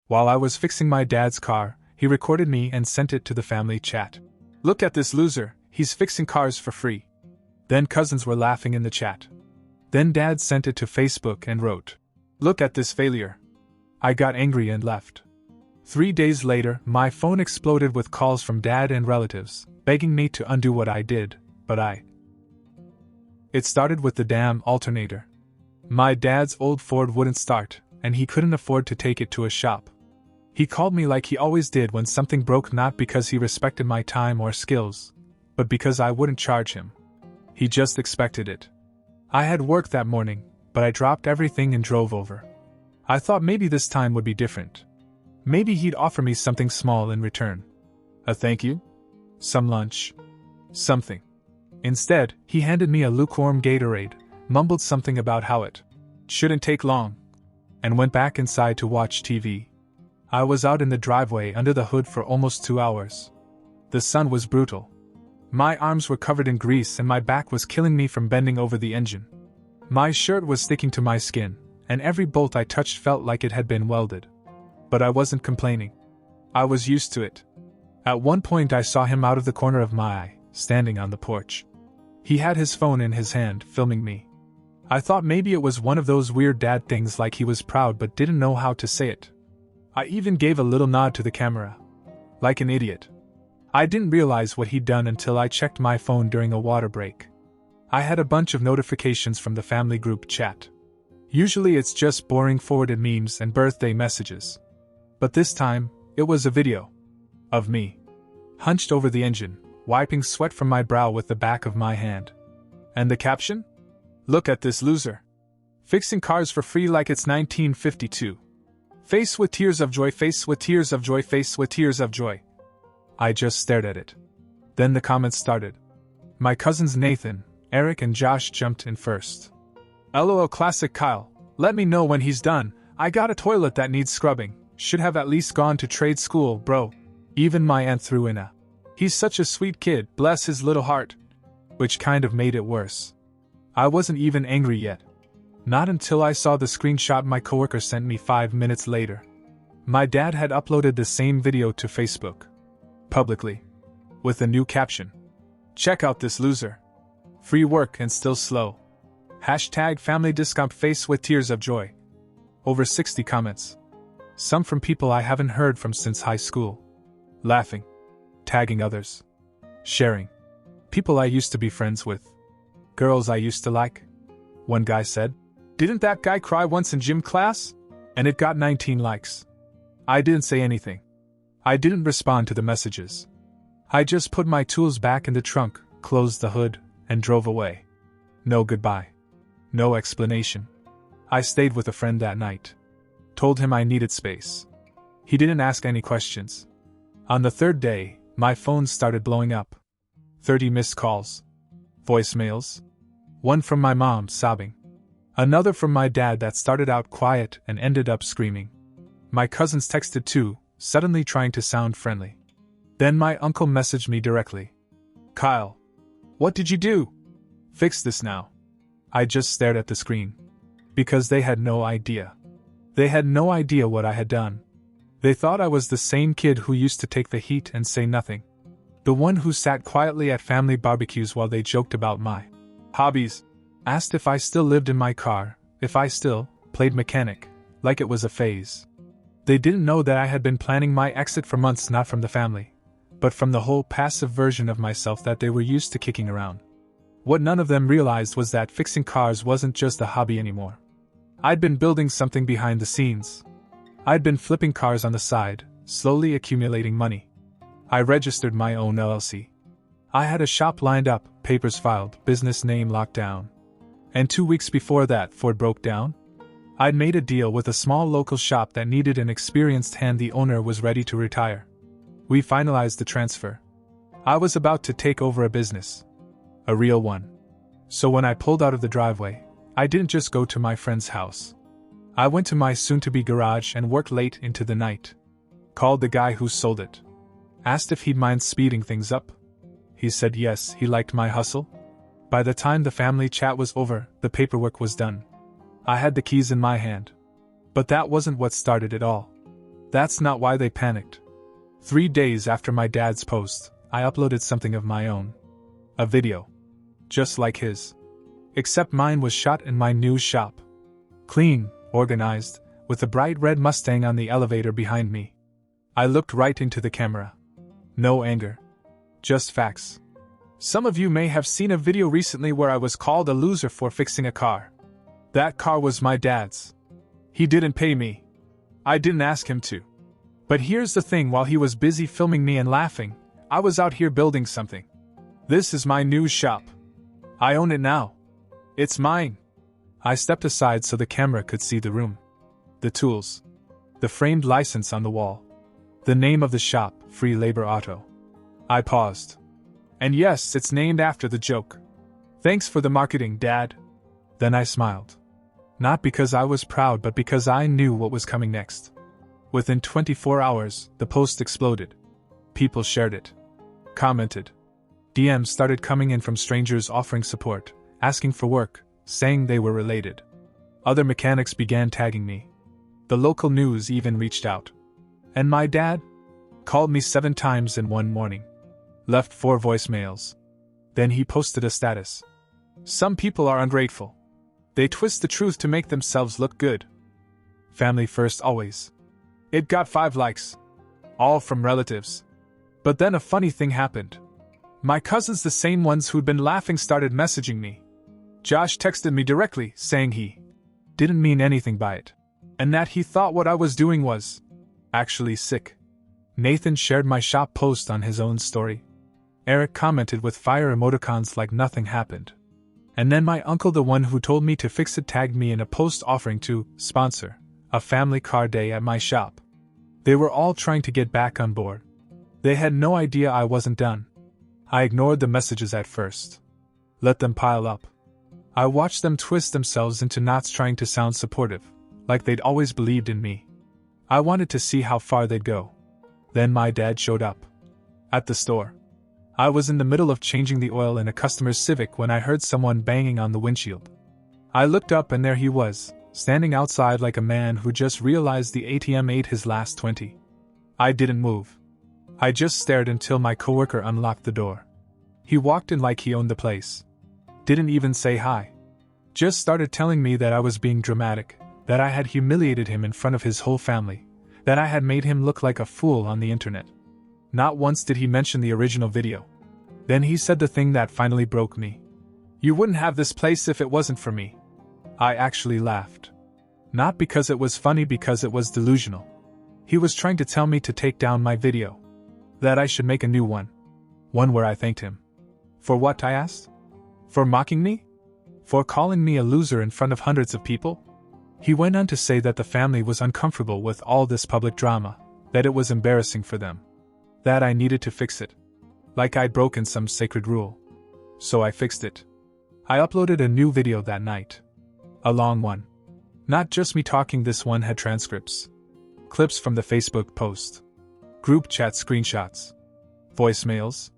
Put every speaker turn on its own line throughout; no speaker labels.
While I was fixing my dad's car, he recorded me and sent it to the family chat. "Look at this loser, he's fixing cars for free." Then cousins were laughing in the chat. Then Dad sent it to Facebook and wrote, "Look at this failure." I got angry and left. 3 days later, my phone exploded with calls from Dad and relatives, begging me to undo what I did, but It started with the damn alternator. My dad's old Ford wouldn't start, and he couldn't afford to take it to a shop. He called me like he always did when something broke, not because he respected my time or skills, but because I wouldn't charge him. He just expected it. I had work that morning, but I dropped everything and drove over. I thought maybe this time would be different. Maybe he'd offer me something small in return. A thank you? Some lunch? Something. Instead, he handed me a lukewarm Gatorade, mumbled something about how it shouldn't take long, and went back inside to watch TV. I was out in the driveway under the hood for almost 2 hours. The sun was brutal. My arms were covered in grease and my back was killing me from bending over the engine. My shirt was sticking to my skin, and every bolt I touched felt like it had been welded. But I wasn't complaining. I was used to it. At one point I saw him out of the corner of my eye, standing on the porch. He had his phone in his hand, filming me. I thought maybe it was one of those weird dad things, like he was proud but didn't know how to say it. I even gave a little nod to the camera. Like an idiot. I didn't realize what he'd done until I checked my phone during a water break. I had a bunch of notifications from the family group chat. Usually it's just boring forwarded memes and birthday messages. But this time, it was a video. Of me. Hunched over the engine, wiping sweat from my brow with the back of my hand. And the caption? "Look at this loser. Fixing cars for free like it's 1952. Face with tears of joy, face with tears of joy, face with tears of joy." I just stared at it. Then the comments started. My cousins Nathan, Eric and Josh jumped in first. "LOL classic Kyle, let me know when he's done, I got a toilet that needs scrubbing, should have at least gone to trade school, bro." Even my aunt threw in a, "He's such a sweet kid, bless his little heart," which kind of made it worse. I wasn't even angry yet. Not until I saw the screenshot my coworker sent me 5 minutes later. My dad had uploaded the same video to Facebook. Publicly. With a new caption. "Check out this loser. Free work and still slow. Hashtag family discount, face with tears of joy." Over 60 comments. Some from people I haven't heard from since high school. Laughing. Tagging others. Sharing. People I used to be friends with. Girls I used to like. One guy said, "Didn't that guy cry once in gym class?" And it got 19 likes. I didn't say anything. I didn't respond to the messages. I just put my tools back in the trunk, closed the hood, and drove away. No goodbye. No explanation. I stayed with a friend that night. Told him I needed space. He didn't ask any questions. On the third day, my phone started blowing up. 30 missed calls. Voicemails. One from my mom sobbing. Another from my dad that started out quiet and ended up screaming. My cousins texted too, suddenly trying to sound friendly. Then my uncle messaged me directly. "Kyle, what did you do? Fix this now." I just stared at the screen. Because they had no idea. They had no idea what I had done. They thought I was the same kid who used to take the heat and say nothing. The one who sat quietly at family barbecues while they joked about my hobbies, asked if I still lived in my car, if I still played mechanic, like it was a phase. They didn't know that I had been planning my exit for months, not from the family, but from the whole passive version of myself that they were used to kicking around. What none of them realized was that fixing cars wasn't just a hobby anymore. I'd been building something behind the scenes. I'd been flipping cars on the side, slowly accumulating money. I registered my own LLC. I had a shop lined up, papers filed, business name locked down. And 2 weeks before that, Ford broke down. I'd made a deal with a small local shop that needed an experienced hand. The owner was ready to retire. We finalized the transfer. I was about to take over a business. A real one. So when I pulled out of the driveway, I didn't just go to my friend's house. I went to my soon-to-be garage and worked late into the night. Called the guy who sold it. Asked if he'd mind speeding things up. He said yes, he liked my hustle. By the time the family chat was over, the paperwork was done. I had the keys in my hand. But that wasn't what started it all. That's not why they panicked. 3 days after my dad's post, I uploaded something of my own. A video. Just like his. Except mine was shot in my new shop. Clean, organized, with a bright red Mustang on the elevator behind me. I looked right into the camera. No anger. Just facts. Some of you may have seen a video recently where I was called a loser for fixing a car. That car was my dad's. He didn't pay me. I didn't ask him to. But here's the thing, while he was busy filming me and laughing, I was out here building something. This is my new shop. I own it now. It's mine. I stepped aside so the camera could see the room. The tools. The framed license on the wall. The name of the shop, Free Labor Auto. I paused. And yes, it's named after the joke. Thanks for the marketing, Dad. Then I smiled. Not because I was proud, but because I knew what was coming next. Within 24 hours, the post exploded. People shared it. Commented. DMs started coming in from strangers offering support, asking for work, saying they were related. Other mechanics began tagging me. The local news even reached out. And my dad? Called me 7 times in one morning. Left 4 voicemails. Then he posted a status. Some people are ungrateful. They twist the truth to make themselves look good. Family first always. It got 5 likes. All from relatives. But then a funny thing happened. My cousins, the same ones who'd been laughing, started messaging me. Josh texted me directly, saying he didn't mean anything by it. And that he thought what I was doing was actually sick. Nathan shared my shop post on his own story. Eric commented with fire emoticons like nothing happened. And then my uncle, the one who told me to fix it, tagged me in a post offering to sponsor a family car day at my shop. They were all trying to get back on board. They had no idea I wasn't done. I ignored the messages at first. Let them pile up. I watched them twist themselves into knots, trying to sound supportive, like they'd always believed in me. I wanted to see how far they'd go. Then my dad showed up. At the store. I was in the middle of changing the oil in a customer's Civic when I heard someone banging on the windshield. I looked up and there he was, standing outside like a man who just realized the ATM ate his last 20. I didn't move. I just stared until my coworker unlocked the door. He walked in like he owned the place. Didn't even say hi. Just started telling me that I was being dramatic, that I had humiliated him in front of his whole family, that I had made him look like a fool on the internet. Not once did he mention the original video. Then he said the thing that finally broke me. You wouldn't have this place if it wasn't for me. I actually laughed. Not because it was funny, because it was delusional. He was trying to tell me to take down my video. That I should make a new one. One where I thanked him. For what, I asked? For mocking me? For calling me a loser in front of hundreds of people? He went on to say that the family was uncomfortable with all this public drama, that it was embarrassing for them. That I needed to fix it. Like I'd broken some sacred rule. So I fixed it. I uploaded a new video that night. A long one. Not just me talking, this one had transcripts. Clips from the Facebook post. Group chat screenshots. Voicemails.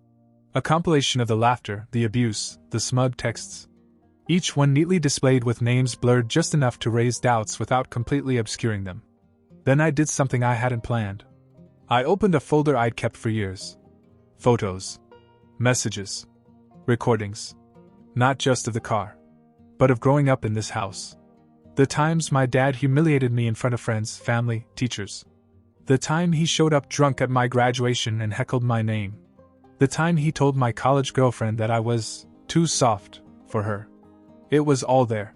A compilation of the laughter, the abuse, the smug texts. Each one neatly displayed with names blurred just enough to raise doubts without completely obscuring them. Then I did something I hadn't planned. I opened a folder I'd kept for years. Photos. Messages. Recordings. Not just of the car. But of growing up in this house. The times my dad humiliated me in front of friends, family, teachers. The time he showed up drunk at my graduation and heckled my name. The time he told my college girlfriend that I was too soft for her. It was all there.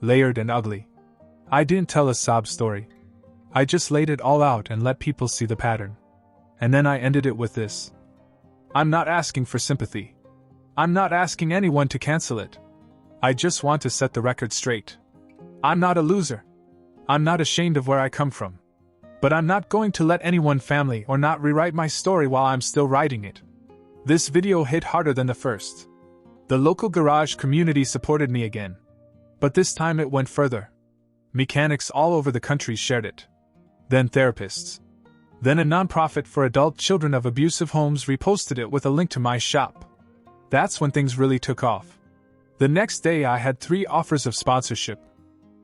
Layered and ugly. I didn't tell a sob story. I just laid it all out and let people see the pattern. And then I ended it with this. I'm not asking for sympathy. I'm not asking anyone to cancel it. I just want to set the record straight. I'm not a loser. I'm not ashamed of where I come from. But I'm not going to let anyone, family or not, rewrite my story while I'm still writing it. This video hit harder than the first. The local garage community supported me again. But this time it went further. Mechanics all over the country shared it. Then therapists. Then a nonprofit for adult children of abusive homes reposted it with a link to my shop. That's when things really took off. The next day I had 3 offers of sponsorship.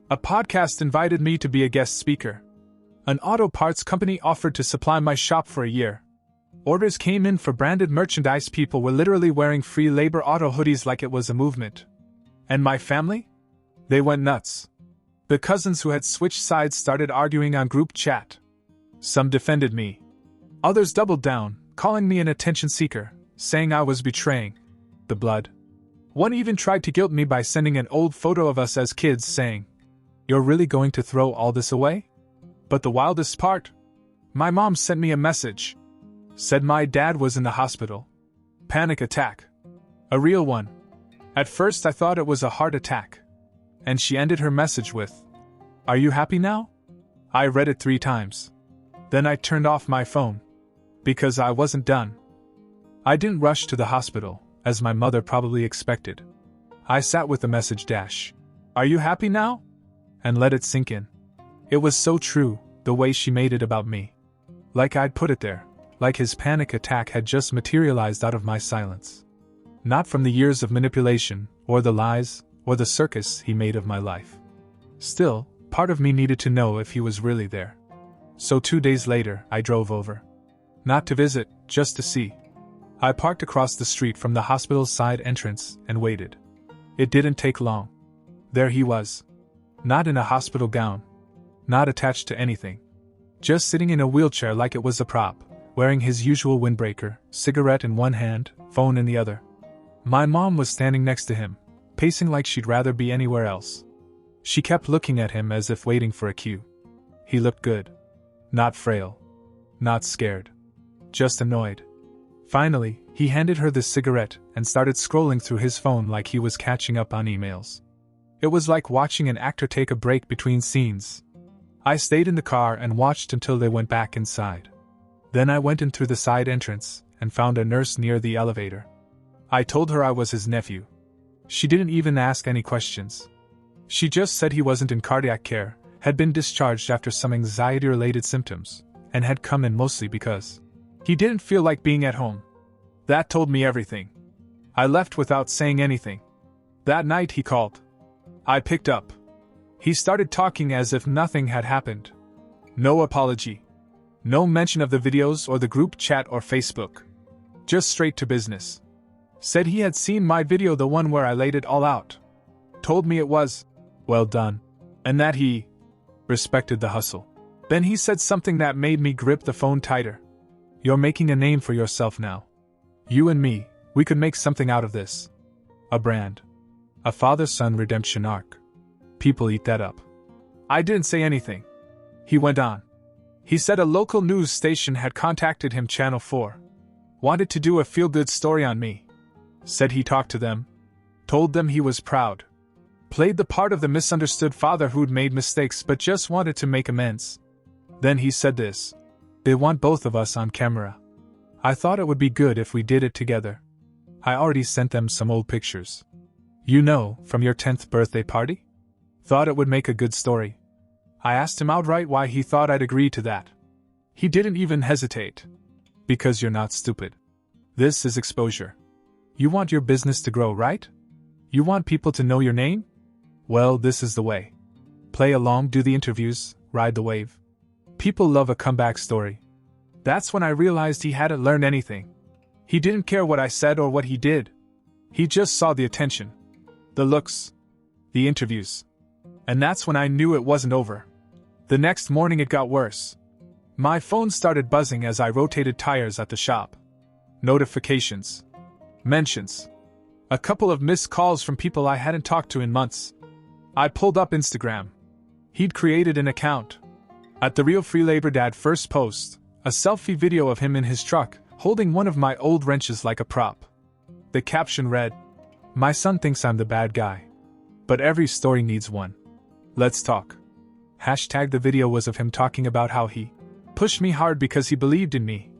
A podcast invited me to be a guest speaker. An auto parts company offered to supply my shop for a year. Orders came in for branded merchandise. People were literally wearing free labor auto hoodies like it was a movement. And my family? They went nuts. The cousins who had switched sides started arguing on group chat. Some defended me. Others doubled down, calling me an attention seeker, saying I was betraying the blood. One even tried to guilt me by sending an old photo of us as kids, saying, "You're really going to throw all this away?" But the wildest part? My mom sent me a message. Said my dad was in the hospital. Panic attack. A real one. At first I thought it was a heart attack. And she ended her message with, "Are you happy now?" I read it 3 times. Then I turned off my phone. Because I wasn't done. I didn't rush to the hospital, as my mother probably expected. I sat with the message dash. "Are you happy now?" And let it sink in. It was so true, the way she made it about me. Like I'd put it there, like his panic attack had just materialized out of my silence. Not from the years of manipulation, or the lies, or the circus he made of my life. Still, part of me needed to know if he was really there. So 2 days later, I drove over. Not to visit, just to see. I parked across the street from the hospital's side entrance and waited. It didn't take long. There he was. Not in a hospital gown. Not attached to anything. Just sitting in a wheelchair like it was a prop, wearing his usual windbreaker, cigarette in one hand, phone in the other. My mom was standing next to him, pacing like she'd rather be anywhere else. She kept looking at him as if waiting for a cue. He looked good. Not frail. Not scared. Just annoyed. Finally, he handed her the cigarette and started scrolling through his phone like he was catching up on emails. It was like watching an actor take a break between scenes. I stayed in the car and watched until they went back inside. Then I went in through the side entrance and found a nurse near the elevator. I told her I was his nephew. She didn't even ask any questions. She just said he wasn't in cardiac care, had been discharged after some anxiety-related symptoms, and had come in mostly because he didn't feel like being at home. That told me everything. I left without saying anything. That night he called. I picked up. He started talking as if nothing had happened. No apology. No mention of the videos or the group chat or Facebook. Just straight to business. Said he had seen my video, the one where I laid it all out. Told me it was well done. And that he respected the hustle. Then he said something that made me grip the phone tighter. "You're making a name for yourself now. You and me, we could make something out of this. A brand. A father-son redemption arc. People eat that up." I didn't say anything. He went on. He said a local news station had contacted him, Channel 4. Wanted to do a feel-good story on me. Said he talked to them. Told them he was proud. Played the part of the misunderstood father who'd made mistakes but just wanted to make amends. Then he said this. "They want both of us on camera. I thought it would be good if we did it together. I already sent them some old pictures. You know, from your 10th birthday party? Thought it would make a good story." I asked him outright why he thought I'd agree to that. He didn't even hesitate. "Because you're not stupid. This is exposure. You want your business to grow, right? You want people to know your name? Well, this is the way. Play along, do the interviews, ride the wave. People love a comeback story." That's when I realized he hadn't learned anything. He didn't care what I said or what he did. He just saw the attention. The looks. The interviews. And that's when I knew it wasn't over. The next morning it got worse. My phone started buzzing as I rotated tires at the shop. Notifications. Mentions. A couple of missed calls from people I hadn't talked to in months. I pulled up Instagram. He'd created an account. At the Real Free Labor Dad first post, a selfie video of him in his truck, holding one of my old wrenches like a prop. The caption read, "My son thinks I'm the bad guy. But every story needs one. Let's talk." Hashtag the video was of him talking about how he pushed me hard because he believed in me.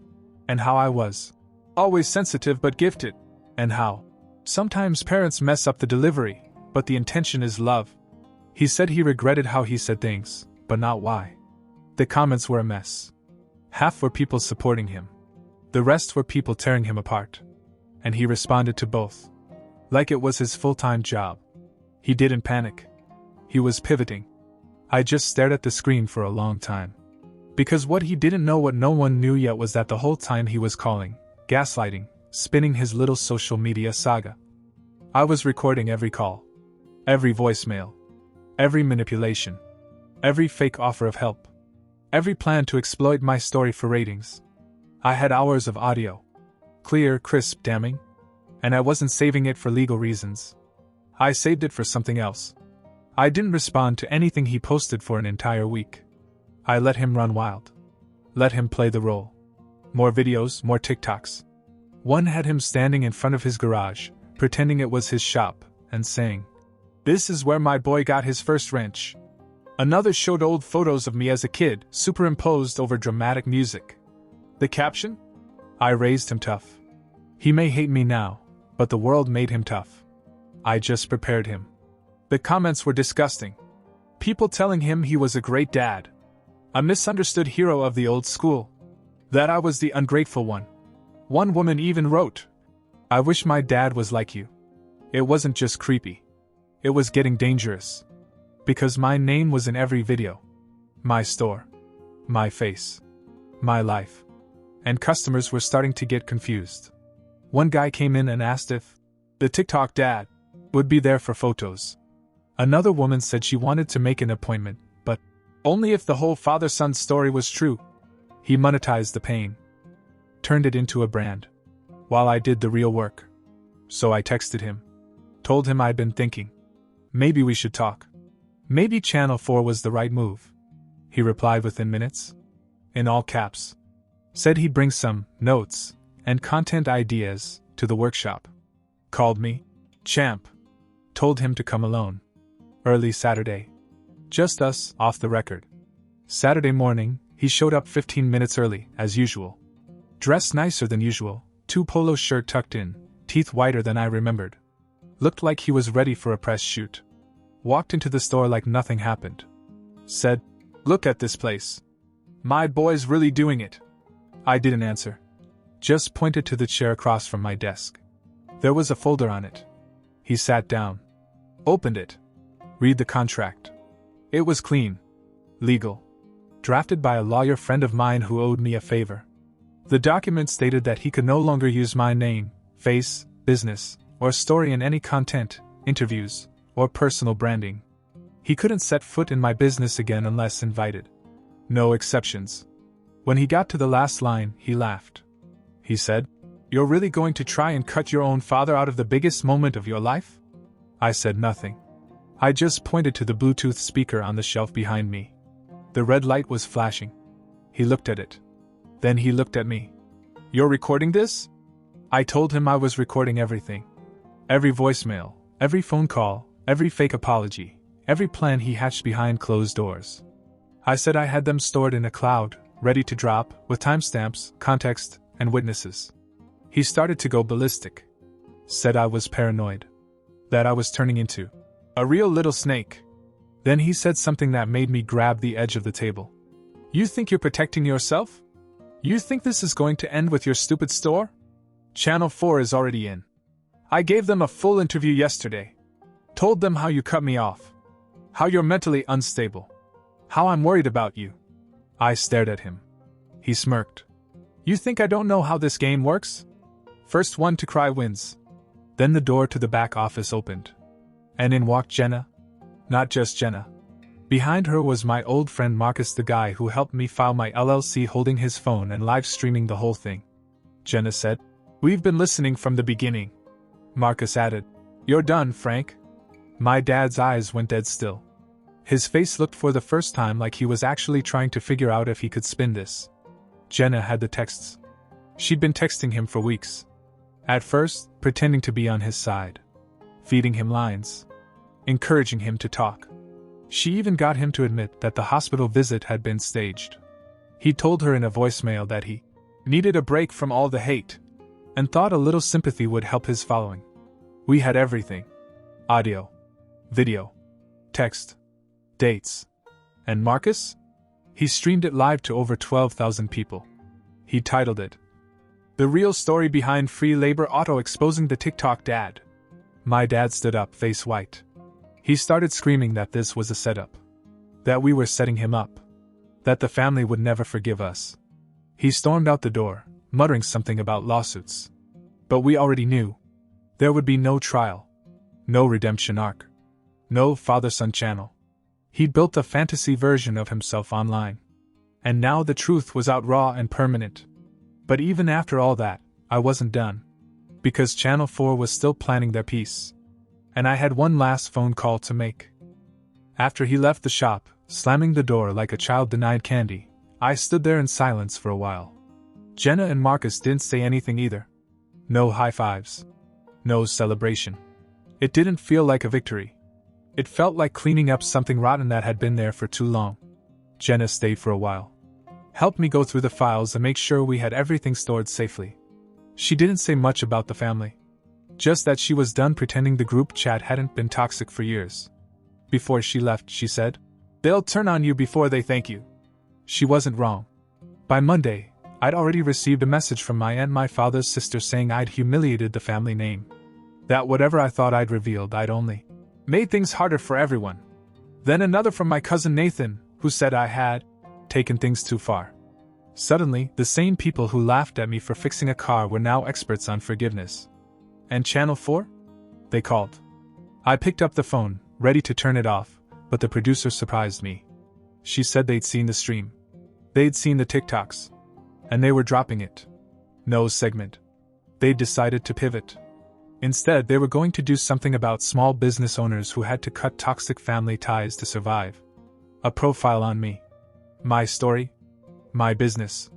And how I was always sensitive but gifted. And how sometimes parents mess up the delivery, but the intention is love. He said he regretted how he said things, but not why. The comments were a mess. Half were people supporting him. The rest were people tearing him apart. And he responded to both. Like it was his full-time job. He didn't panic. He was pivoting. I just stared at the screen for a long time. Because what he didn't know, what no one knew yet, was that the whole time he was calling, gaslighting, spinning his little social media saga. I was recording every call, every voicemail, every manipulation, every fake offer of help, every plan to exploit my story for ratings. I had hours of audio. Clear, crisp, damning. And I wasn't saving it for legal reasons. I saved it for something else. I didn't respond to anything he posted for an entire week. I let him run wild. Let him play the role. More videos, more TikToks. One had him standing in front of his garage, pretending it was his shop, and saying, "This is where my boy got his first wrench." Another showed old photos of me as a kid, superimposed over dramatic music. The caption? I raised him tough. He may hate me now, but the world made him tough. I just prepared him. The comments were disgusting. People telling him he was a great dad. A misunderstood hero of the old school. That I was the ungrateful one. One woman even wrote, "I wish my dad was like you." It wasn't just creepy. It was getting dangerous. Because my name was in every video. My store. My face. My life. And customers were starting to get confused. One guy came in and asked if the TikTok dad would be there for photos. Another woman said she wanted to make an appointment, but only if the whole father-son story was true. He monetized the pain. Turned it into a brand. While I did the real work. So I texted him. Told him I'd been thinking. Maybe we should talk. Maybe Channel 4 was the right move. He replied within minutes. In all caps. Said he'd bring some notes and content ideas to the workshop. Called me champ. Told him to come alone. Early Saturday. Just us, off the record. Saturday morning, he showed up 15 minutes early, as usual. Dressed nicer than usual, 2 polo shirt tucked in, teeth whiter than I remembered. Looked like he was ready for a press shoot. Walked into the store like nothing happened. Said, "Look at this place. My boy's really doing it." I didn't answer. Just pointed to the chair across from my desk. There was a folder on it. He sat down. Opened it. Read the contract. It was clean. Legal. Drafted by a lawyer friend of mine who owed me a favor. The document stated that he could no longer use my name, face, business, or story in any content, interviews, or personal branding. He couldn't set foot in my business again unless invited. No exceptions. When he got to the last line, he laughed. He said, "You're really going to try and cut your own father out of the biggest moment of your life?" I said nothing. I just pointed to the Bluetooth speaker on the shelf behind me. The red light was flashing. He looked at it. Then he looked at me. "You're recording this?" I told him I was recording everything. Every voicemail, every phone call, every fake apology, every plan he hatched behind closed doors. I said I had them stored in a cloud, ready to drop, with timestamps, context, and witnesses. He started to go ballistic. Said I was paranoid. That I was turning into a real little snake. Then he said something that made me grab the edge of the table. "You think you're protecting yourself? You think this is going to end with your stupid store? Channel 4 is already in. I gave them a full interview yesterday. Told them how you cut me off. How you're mentally unstable. How I'm worried about you." I stared at him. He smirked. "You think I don't know how this game works? First one to cry wins." Then the door to the back office opened. And in walked Jenna. Not just Jenna. Behind her was my old friend Marcus, the guy who helped me file my LLC, holding his phone and live streaming the whole thing. Jenna said, "We've been listening from the beginning." Marcus added, "You're done, Frank." My dad's eyes went dead still. His face looked for the first time like he was actually trying to figure out if he could spin this. Jenna had the texts. She'd been texting him for weeks. At first, pretending to be on his side. Feeding him lines. Encouraging him to talk. She even got him to admit that the hospital visit had been staged. He told her in a voicemail that he needed a break from all the hate, and thought a little sympathy would help his following. We had everything. Audio. Video. Text. Dates. And Marcus? He streamed it live to over 12,000 people. He titled it, "The Real Story Behind Free Labor Auto Exposing the TikTok Dad." My dad stood up, face white. He started screaming that this was a setup. That we were setting him up. That the family would never forgive us. He stormed out the door, muttering something about lawsuits. But we already knew. There would be no trial. No redemption arc. No father-son channel. He'd built a fantasy version of himself online. And now the truth was out raw and permanent. But even after all that, I wasn't done. Because Channel 4 was still planning their piece. And I had one last phone call to make. After he left the shop, slamming the door like a child denied candy, I stood there in silence for a while. Jenna and Marcus didn't say anything either. No high fives. No celebration. It didn't feel like a victory. It felt like cleaning up something rotten that had been there for too long. Jenna stayed for a while. Helped me go through the files and make sure we had everything stored safely. She didn't say much about the family. Just that she was done pretending the group chat hadn't been toxic for years. Before she left, she said, "They'll turn on you before they thank you." She wasn't wrong. By Monday, I'd already received a message from my aunt, my father's sister, saying I'd humiliated the family name. That whatever I thought I'd revealed, I'd only made things harder for everyone. Then another from my cousin Nathan, who said I had taken things too far. Suddenly, the same people who laughed at me for fixing a car were now experts on forgiveness. And Channel 4? They called. I picked up the phone, ready to turn it off, but the producer surprised me. She said they'd seen the stream. They'd seen the TikToks. And they were dropping it. No segment. They'd decided to pivot. Instead, they were going to do something about small business owners who had to cut toxic family ties to survive. A profile on me. My story. My business.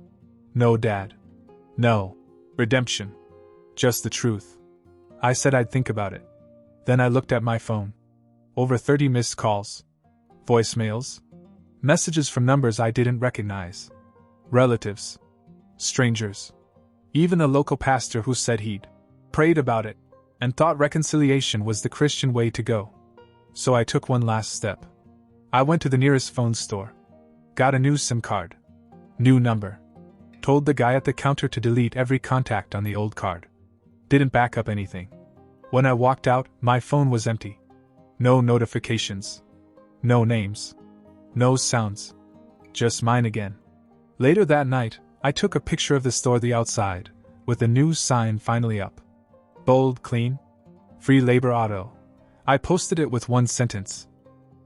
No dad. No redemption. Just the truth. I said I'd think about it. Then I looked at my phone. Over 30 missed calls. Voicemails. Messages from numbers I didn't recognize. Relatives. Strangers. Even a local pastor who said he'd prayed about it and thought reconciliation was the Christian way to go. So I took one last step. I went to the nearest phone store. Got a new SIM card. New number. Told the guy at the counter to delete every contact on the old card. Didn't back up anything. When I walked out, my phone was empty. No notifications. No names. No sounds. Just mine again. Later that night, I took a picture of the store, the outside, with the new sign finally up. Bold, clean. Free labor auto. I posted it with one sentence.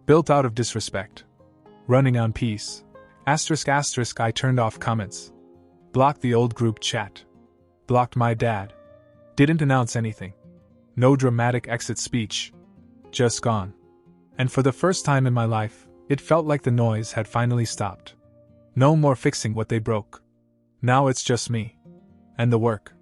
Built out of disrespect. Running on peace. Asterisk asterisk. I turned off comments. Blocked the old group chat. Blocked my dad. Didn't announce anything. No dramatic exit speech. Just gone. And for the first time in my life, it felt like the noise had finally stopped. No more fixing what they broke. Now it's just me. And the work.